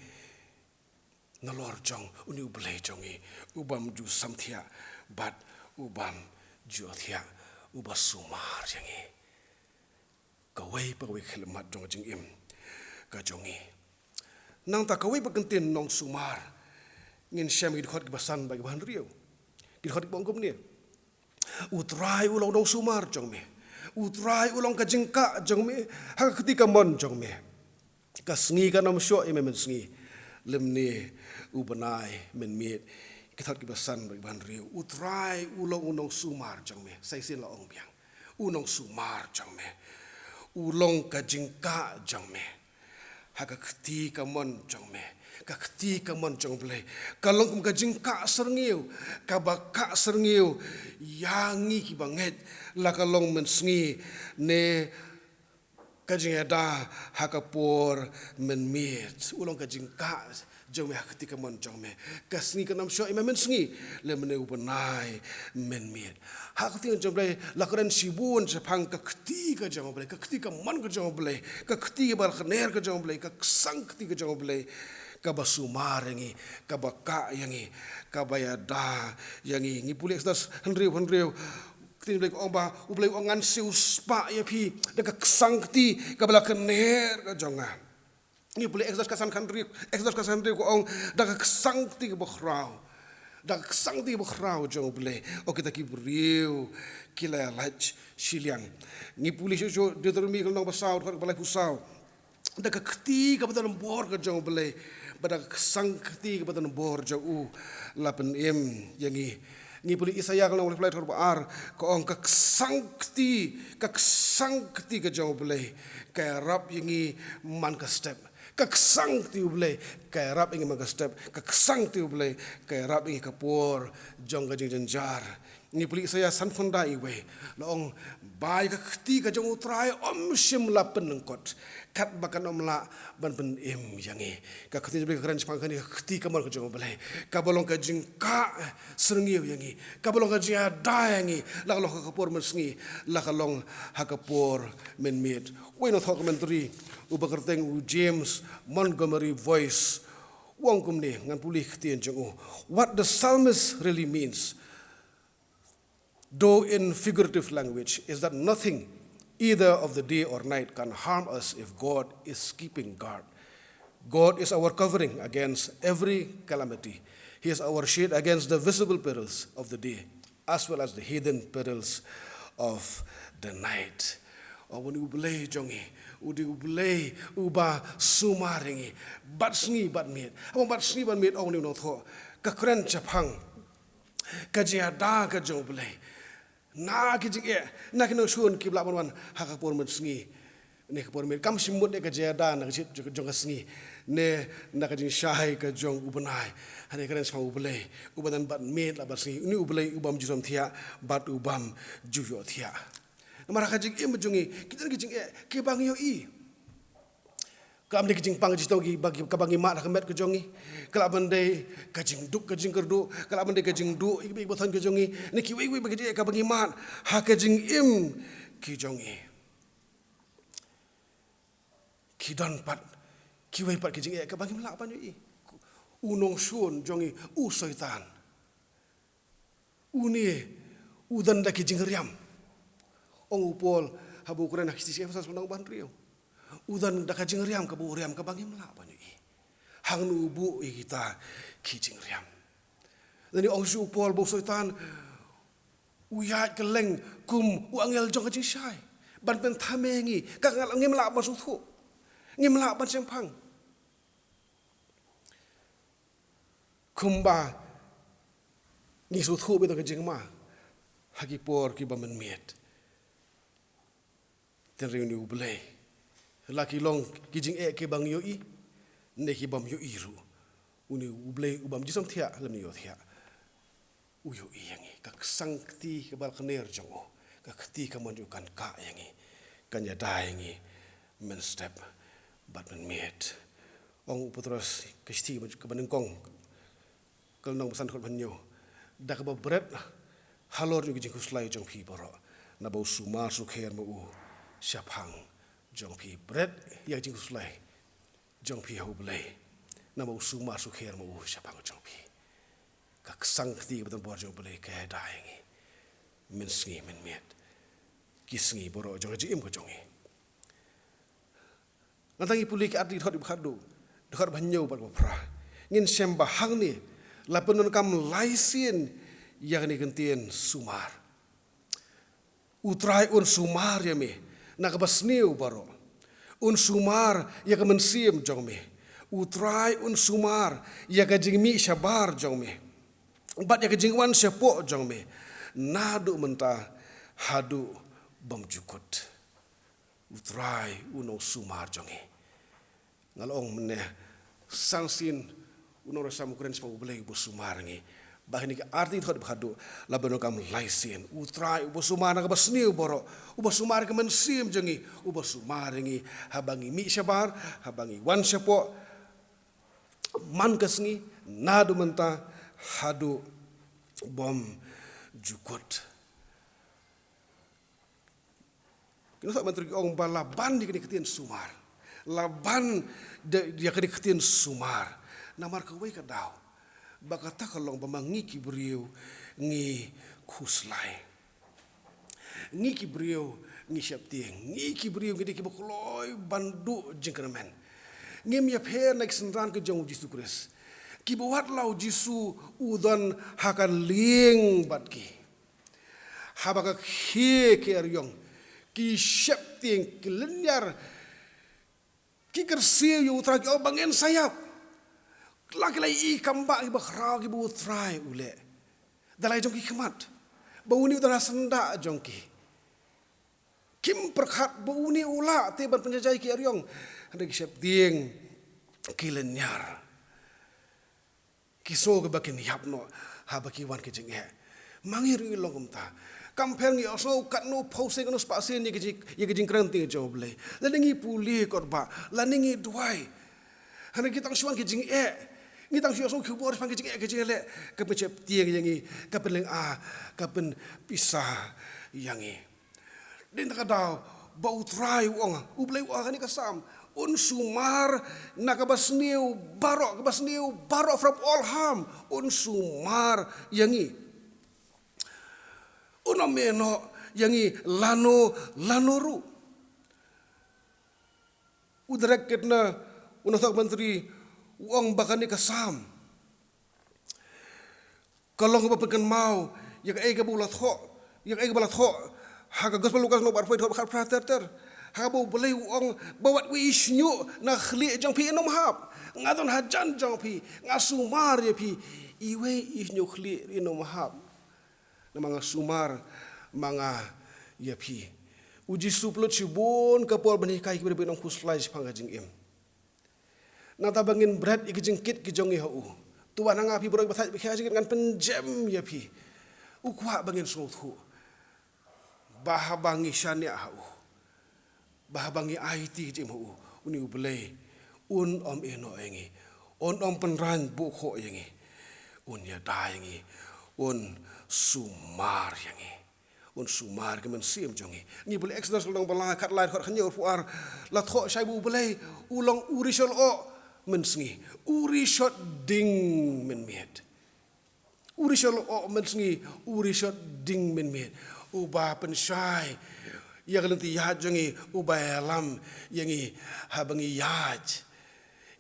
nalor jong uni boleh jongi ubam ju samthia bat ubam jothia ubah sumar jangi kawai pagawai khilmat jong jing im ka jongi nang ta kawai pakentin nong sumar ngin syam gid khot basan bagi bahan riau gid khot bongkom ni utrai ulong nong sumar jong me utrai ulong ka jingka jong me ha ketika mon jong me ka sngi ka nam syo men sngi lemni ubanai men miet kita kita basan bagi bahan riu utrai ulong unong sumar jang me sai sin la ong biang unong sumar jang me ulong ka jingka jang me ha ka khti ka mon jang me ka khti ka mon jang ble kalong kum ka jingka serniu ka ba ka serniu yangi ki banget la kalong men sngi ne ka jingada ha ka por men miet ulong ka jingka jong me ketika mon jong me kasni kanam syo men sngi le mene ubanai men miet ha ketika jong ble lakaran sibun sepang ka ketika jong ble ka ketika mon ka jong ble ka ketika bar khaner ka jong ble ka sang ketika jong ble ka basumar yangi ka baka yangi ka bayada yangi ngi puli ekstas henriu tin ble ko ba u ble ngan siu spa ya pi de ka sang keti ka bala khaner ka jonga ni boleh exhaust kasan ko ong dak sang ti bokhrau jong boleh o kita ki briu kila lach siliang ni puli jo Deuteronomy ko nang basau ko balai pusau dak kti ka badan bor ka jong boleh badak sang kti ka badan bor jo u lapen yangi ni puli Isaya ko nang balai thor bar ko ong ka sang kti ka jong boleh ka rap yangi man ka step kaksang tiu boleh kaya rap ingin magastep kaksang tiu boleh kaya rap ingin kapur jong ka jing jar ni puli saya san fonda iwe loong bai ka khti ka jong utrai sim la penengkot kat bakan omla ban pen yangi ka khti boleh keren sepang ka khti kamar ka jong boleh ka bolong ka jing ka serngiu yangi ka bolong ka jing da yangi la lo ka kapur mesngi la ka long ha kapur men mit we no thok commentary ubakerteng u James Montgomery voice wong kumni ngan pulih ktien jong what the psalmist really means though in figurative language is that nothing either of the day or night can harm us if God is keeping guard. God is our covering against every calamity. He is our shade against the visible perils of the day, as well as the hidden perils of the night. When you play jongi, you play uba sumaringi, but sngi but meat. But sngi but meat only not ho. Kakren chapang, kajiada kajong play. Na kijing na kino shun kibla one hakapor met sngi. Ne kapor met kam simut ne kajiada na kajit jong sngi. Ne na kajing shai kajong ubanai. Hane karen sama ublay. Ubadan but meat la but sngi. Ni ublay ubam jusam thia, but ubam juyo thia. Mara kajing majungi kita kajing kebang yo I. Kam de kajing pang jitogi bagi kabangi mat kamet kajongi. Kala bande kajing duk kajing kerdu, kala bande kajing duk ibi botan kajongi. Ni kiwi bagi kabangi mat ha kajing kijongi. Kidon pat kiwi pat kajing kabangi melak pan yo I. Unong shun jongi syaitan. Uni udan da kajing riam. Ong upol habu kuren hakisi siapa sebenang bandriu. Udan dak kajing riam ke bu riam ke bangi melak banyu I. Hang nu bu kita kijing riam. Lani ong su upol bu syaitan uyat keleng kum uangel jong kajing syai. Ban pen tamengi kangal ngi melak ban suthu. Ngi melak ban sempang. Kumba ngi suthu beto kajing ma. Hagi por ki bamen miet. Tenriu ni ublay. Laki long kijing ke bang yo I. Ne ki bam yo iru. Uni ublay ubam jisam thia lam yo thia. Uyo I yangi. Kak sangti ke bal kner jongo. Kak ti ka manjukan ka yangi. Kanya da yangi. Men step. Bat men miet. Ong uputros kesti ke banengkong. Kal nong pesan khot banyo. Da ka babret. Halor yo kijing kuslai jong pi boro. Na bau sumar sukher mo u. Siapang jong pi bread yang jing sulai jong pi hau belai nama usuma sukher mau siapang jong pi kak sang ti betul bor jong belai ke daingi min sngi min miet kisngi boro jong jim ko jongi nantangi puli ke arti thot khadu dekat banyo bat pra ngin semba hang ni lapenon kam laisin yang ni gentien sumar utrai un sumar ya me nakabasniu baro. Un sumar ya kemensim jong me. Utrai un sumar ya kajingmi syabar jong me. Bat ya kajingwan sepo jong me. Nadu mentah hadu bam jukut. Utrai unong sumar jong me. Ngalong meneh sangsin unong rasa mukuren sepo boleh ibu sumar ngi. Bahini ke arti thot bhadu labano kam laisin utrai ubo sumar na basniu boro ubo sumar ke mensim jengi ubo sumar ngi habangi mi syabar habangi wan sepo man kesngi nadu menta hadu bom jukut kino sak menteri ong balaban di kediketian sumar laban dia kediketian sumar namar kawai kadau bakata kalong bamangi kibriu ngi kuslai ngi kibriu ngi syaptieng ngi kibriu ngi kibokloi bandu jengkermen ngi miap her nak senran ke jong Jisu Kris kibuat lau Jisu udan hakan ling batki habaka khi keryong ki syaptieng ki lenyar ki kersi yu traki o bangen sayap laki-laki kambak iba khrau ki bu try ule dalai jongki khmat bau ni utara senda jongki kim perkhat bau ni ula te ban penjajai ki aryong ada ki sep tieng kilenyar kiso ke bakin yapno ha baki wan ke jenge mangir i longum ta kampeng ni oso kat no pause no spase ni ke jing krante joble laningi puli korba laningi duai hana kitang suang ke jing ni tang sio so kubor pang kecik le ke pecep tiang yangi ke peleng ke pen pisah yangi den kadau bau trai wong ublei wa ni kasam un sumar nakabasniu barok from all harm un sumar yangi uno meno yangi lanoru. Udarak ketna unasak menteri uang bakani kasam. Kalau ngapa pekan mau, yak ega bulat ho, yak ega bulat ho, haga gospel lukas no barfoi thot khat prater. Haga bu boleh uang bawat wisnyu na khli jang pi nom hap. Ngadon hajan jang pi, ngasumar ya pi. Iwe isnyu khli inom hap. Na mga sumar mga ya pi. Uji suplot sibon kapol bani kai ki benong kuslai pangajing im. Na tabangin bread ikijengkit kijongi hau. Tuan nga pi borok basai bikhajing ngan penjem ya pi. Ukwa bangin suthu. Bahabangi syania hau. Bahabangi IT jim hau. Uni ublei un om eno engi. On om penran bukho yengi. Un ya dayengi. Un sumar yengi. Un sumar ke men sim jongi ni boleh exodus long bala kat lai khot khnyo fuar la tho sai bu boleh ulong urishol o men sngi urishot ding men miet urishol o men sngi urishot ding men miet uba pen sai ya galenti ya jongi uba lam yangi habangi yaj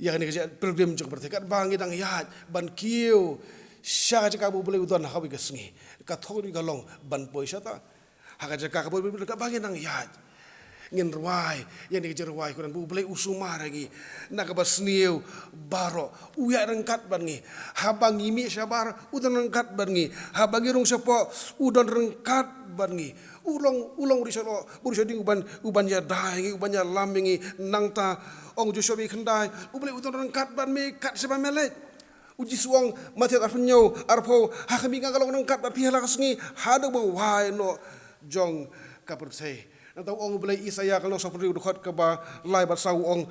ya ni ke problem jok bertekat bangi dang yaj ban kiu Sya jaka bu boleh udan hawi kesngi. Kathok ni galong ban poisa ta. Haka jaka kabu boleh kabangi nang yaj. Ngin ruai yang dikejar ruai kuran bu boleh usumar lagi. Nak basniu baro uya rengkat bangi. Habang imi sabar udan rengkat bangi. Habang irung sepo udan rengkat bangi. Ulong urisalo ding uban ya dai uban ya lamingi nang ta ong jusobi kendai boleh udan rengkat banmi kat seba melek. Uji suang mati arpunyo arpo hakami nga galong nang kat pihala kasngi hado bo wai no jong kapertai natau ong belai Isaya kalau sapri udkhot ka ba lai bat sau ong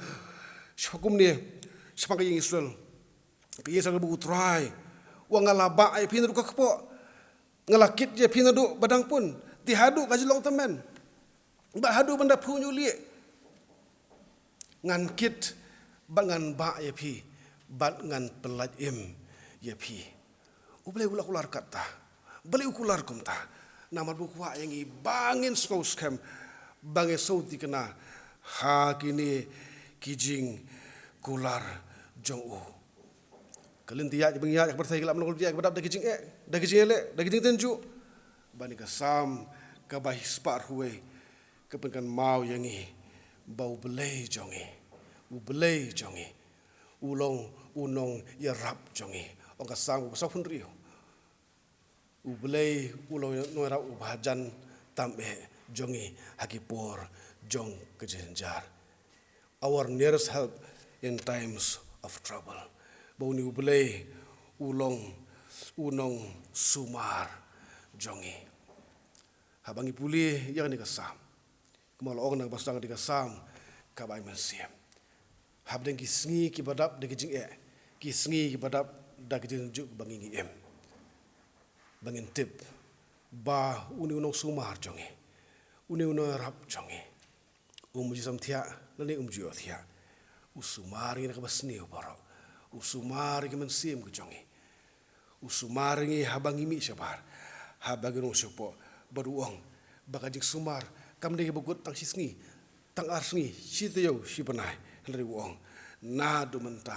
hukum ni sepakai yang Israel pi Israel bu utrai wang ngalaba ai pin ru ka kpo ngalakit je pin du badang pun ti hadu ka jilong temen ba hadu benda punyu li ngan kit bangan ba ai pi bat ngan pelaj im ya pi ublai ular kata beli ukular kumta namar bukwa yang i bangin skos kem bangin sauti kena ha kini kijing kular jong u kalin tiya bang ya bertai kelap nongol tiya badap da kijing ele da kijing tenju bani ka sam ka bahis par huwe kepenkan mau yang i bau belai jongi u belai jongi unong ya rap jongi ong kasang sa pun rio ublei ulong no ra ubhajan tambe jongi hakipor jong kejenjar our nearest help in times of trouble bau ni ublei unong sumar jongi habangi puli yang ni kasam kemal ong nang basang di kasam kabai mensiam habdeng kisngi ki badap de kijing kisngi ki badap da kijing juk bangi em bangin tip ba uni unong sumar jongi uni unong rap jongi umuji samthia nani umji othia usumari na kabasni baro usumari ki mensim ku jongi usumari ngi habangi mi sabar habangi no sopo baruong bakajik sumar kamde ki bugut tang sisngi tang arsngi sityo sipanai Leri wong na du menta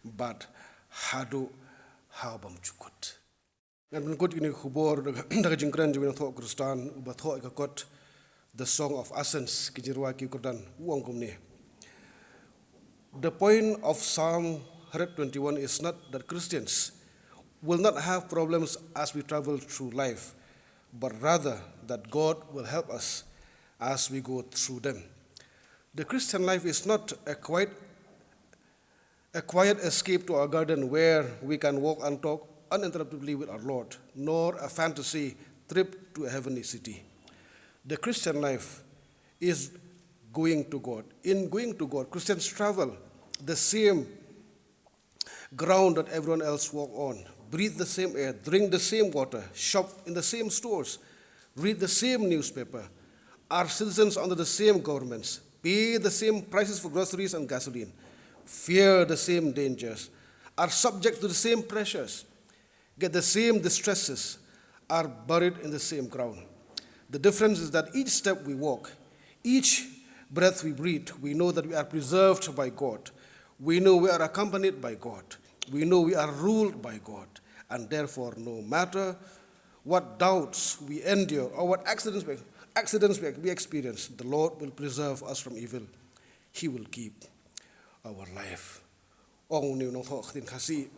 but hadu how bam cukut ngan menkut ini khubor daga jingkran jwina tho kristan uba tho ikakot the song of ascents kijirwa ki kurdan wong kumni the point of Psalm 121 is not that Christians will not have problems as we travel through life but rather that God will help us as we go through them. The Christian life is not a quiet escape to our garden where we can walk and talk uninterruptedly with our Lord, nor a fantasy trip to a heavenly city. The Christian life is going to God. In going to God, Christians travel the same ground that everyone else walk on, breathe the same air, drink the same water, shop in the same stores, read the same newspaper, are citizens under the same governments, pay the same prices for groceries and gasoline, fear the same dangers, are subject to the same pressures, get the same distresses, are buried in the same ground. The difference is that each step we walk, each breath we breathe, we know that we are preserved by God. We know we are accompanied by God. We know we are ruled by God. And therefore, no matter what doubts we endure or what accidents we experience, the Lord will preserve us from evil. He will keep our life. Ong niu nong thok tin khasi.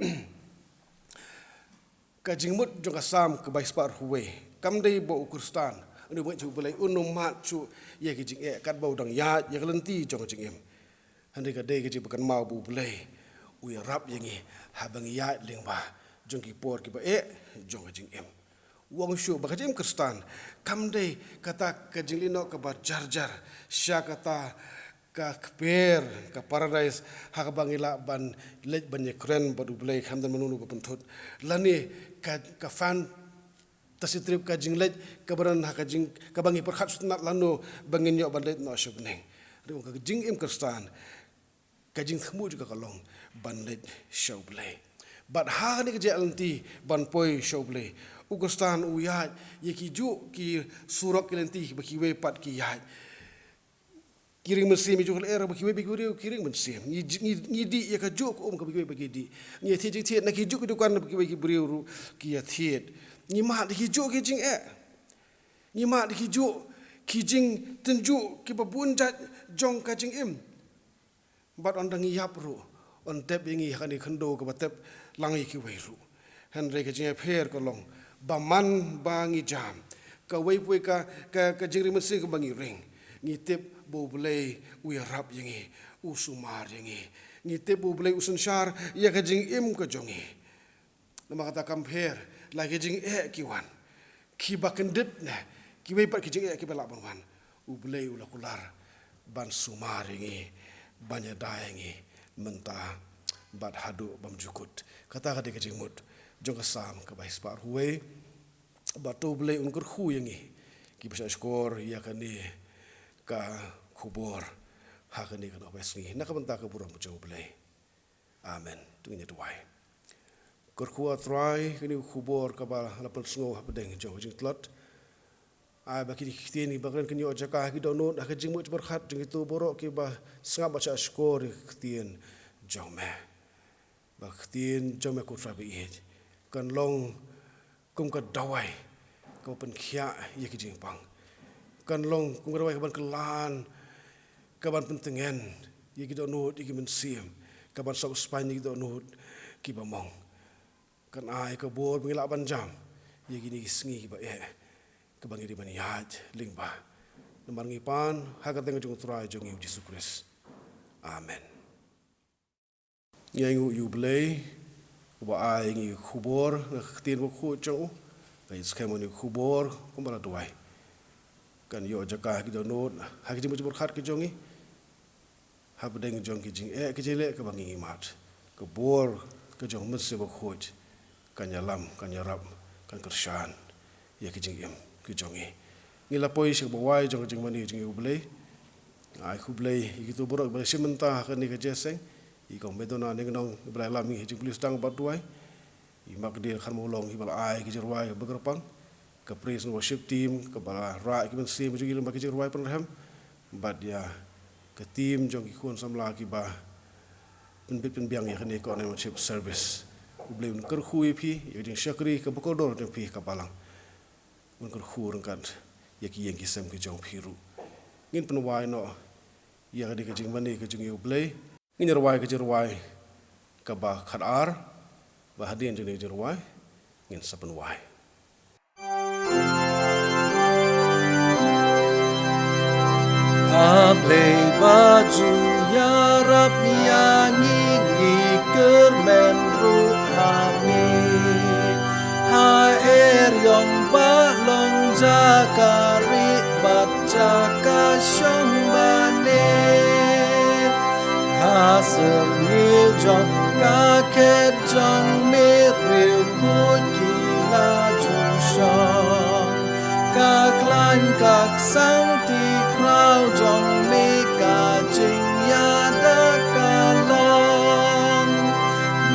Ka jingmut jong asam ka bai spar huwe. Kam dei bo Kristan. Anu mo chu belai unum mat chu ye ki jing e kat bau dang ya ye kalenti jong jing em. Hande ka dei ka jing bukan mau bu belai. Ui rap yengi habang ya ling ba jong ki por ki ba e jong jing em. Wong shu ba ka jing Kristan. Kam dei kata ka jing lino ka ba jar sya kata ka kper ka paradise ha ka bangila ban lej ban ye kren ba du belai kham dan manunu ba pentot. Lani ka fan tasitrip ka jing lej ka baran ha ka jing ka bangi perkhat sunat lanu bangin yo ban lej no shubneng. Ri ka jing im Kristan ka jing thmu juga kalong ban lej shoblei. But ha ni ka je alenti ban poi shoblei. U Kristan u ya ye ki ju ki surok kilenti ba ki we pat ki ya. Kiring mesim ju era ba ki we bi kiring mesim. Ni di ye ka ju ko ka bi we ba ki di. Ni thi ji thi na ki ju ki dukan ba ki we ki briu ki ya thiet. Ni ma di ki ju ki jing e. Ni ma di ki ju ki jing tenju ki ba bun jat jong ka jing im. But on dangi yap ru on tep ingi khani khando ka batep langi ki we ru. Henry ka jing pher ko long ba man ba ngi jam ka we pui ka jing ri mesim ka bangi ring. Ngi tep bo blei u rap yengi u sumar yengi ngi tep bo blei usun shar ya ka jing im ka jongi. Nama kata compare lagi jing e kiwan ki bakendit ne ki we pat ki jing e ki bala ban u blei u lakular ban sumar yengi banya dayengi menta bat hadu bam jukut kata ka de jing mut jong sam ka bai spar huwe batu blei un kur khu yengi ki bisa skor ya ka ni ka kubur ha ka ni ka bai sngi na ka banta ka buram jong blei amen tunya duai kur khu atrai ka ni kubur ka ba la pel sngo ha pedeng jong jing tlot ai ba ki ni bakren ka ni o jaka ki do no ka jing mut berkhat jing itu borok ki ba sngap bacha skor ktien jong me ba ktien jong me ku tra bi kan long kum ka dawai ka pen khia ye ki jing pang kan long kum ka dawai ka ban kelan ka ban pentengen ye ki do no ki men sim ka ban sok span ye ki do no ki ba mong kan ai ka bor bingla ban jam ye ki ni sngi ba e ka bang ri ban yaj ling ba namar ngi pan ha ka teng jong trai jong yu Jesus Christ amen ye yu blei ba ai ngi khubor na khtin ko khu chong ka iskemo ni khubor kum bala duai kan yo jaka ki do no ha ki jim bur khat ki jongi ha bedeng jong ki jing e ki jele ka bangi mat ka bor ka jong mus se ba khoj kan yalam kan yarab kan kershan ye ki jing em ki jongi ni la poi se ba wai jong jing mani jing u blei ai khu blei ki to bor ba simenta ka ni ka jeseng I kong bedona ning nong belai lami hi pulis tang batuai I makdir khan molong hi bala ai ki jirwai begerpang ka praise and worship team ka bala ra ki ben sim ju gilam ki jirwai penraham bad ya ka team jong ki kon samla ki ba pen biang ya khani ko worship service u blei un ker khui phi ye ding shakri ka bokol dor de phi ka balang un ker khu rang kan ye ki yeng ki sem ki jong phiru ngin pen wai no ya ka di ka jing mani ka jing u blei Ini ruai ke ruai ke bah khadar bah hadian jenis ruai ngin saben wai. Ablei baju ya rab yangi kermen ruhami ha yong ba long jakari baca kasyong bane Asal ni jong kaket jong meril kut gila jushong kaklan kak sang ti krau jong me ka jing yada kalong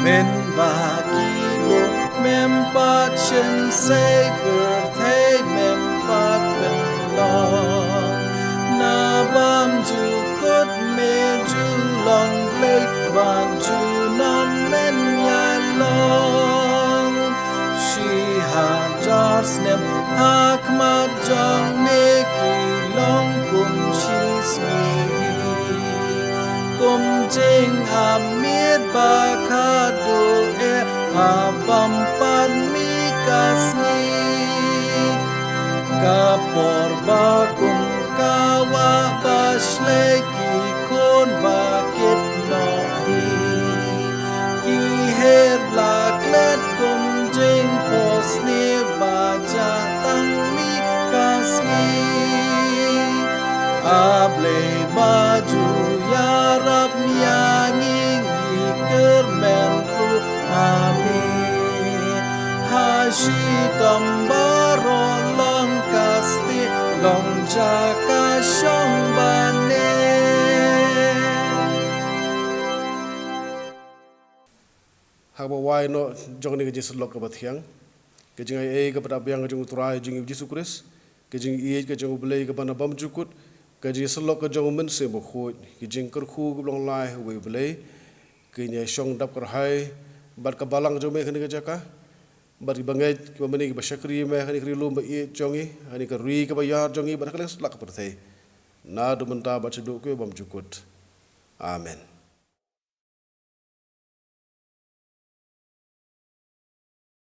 men bagi lo mem pat chen say birthday mem pat ben long late ban chu non men ya long she ha jar snem hak ma jong me ki long kum shi smi kum jing amit ba kha do e ha bam pan mi kasni kapor ba kum kawa basleki kon bakit no ki her la klet kum jing pos ni ba ja tang mi kasni able baju ya rab yangi ker men ru amin hashi tambaro long kasti long jaka shong bane haba wai no jong ni ke Jesus lok ke bathiang ke jing ai ke pada biang ke jong turai jing Jesus Christ ke jing i ke jong belai ke bana bam jukut ke jing selok ke jong men se bo khoi ke jing ker khu ke long lai we belai ke nya shong dap ker hai bat ke balang jong me ke ke jaka bat bangai ke meni ke basyakri me ke ri lum ba i jongi ani ke ri ke bayar jongi bat ke lak ke perthai na do menta bat seduk ke bam jukut amen.